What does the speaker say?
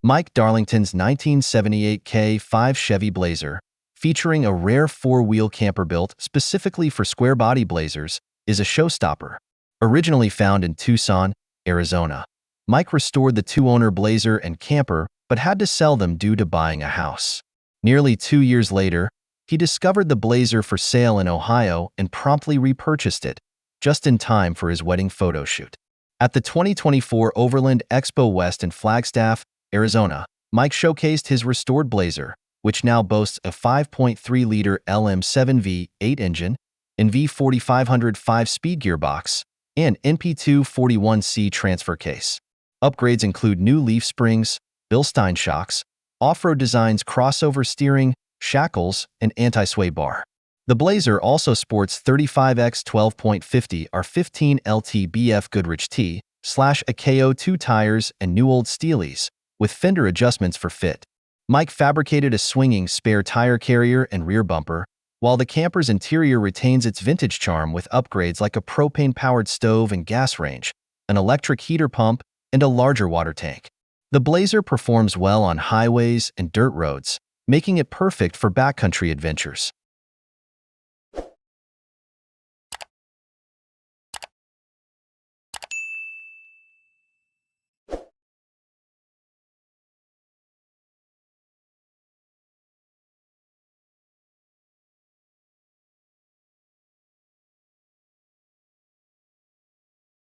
Mike Darlington's 1978 K5 Chevy Blazer, featuring a rare four-wheel camper built specifically for square-body Blazers, is a showstopper. Originally found in Tucson, Arizona, Mike restored the two-owner Blazer and camper but had to sell them due to buying a house. Nearly 2 years later, he discovered the Blazer for sale in Ohio and promptly repurchased it, just in time for his wedding photo shoot. At the 2024 Overland Expo West in Flagstaff, Arizona, Mike showcased his restored Blazer, which now boasts a 5.3-liter LM7 V-8 engine, an V4500 5-speed gearbox, and NP241C transfer case. Upgrades include new leaf springs, Bilstein shocks, off-road designs, crossover steering, shackles, and anti-sway bar. The Blazer also sports 35x 12.50 R15 LT BFGoodrich T / a KO2 tires and new old Steelies, with fender adjustments for fit. Mike fabricated a swinging spare tire carrier and rear bumper, while the camper's interior retains its vintage charm with upgrades like a propane-powered stove and gas range, an electric heater pump, and a larger water tank. The Blazer performs well on highways and dirt roads, making it perfect for backcountry adventures.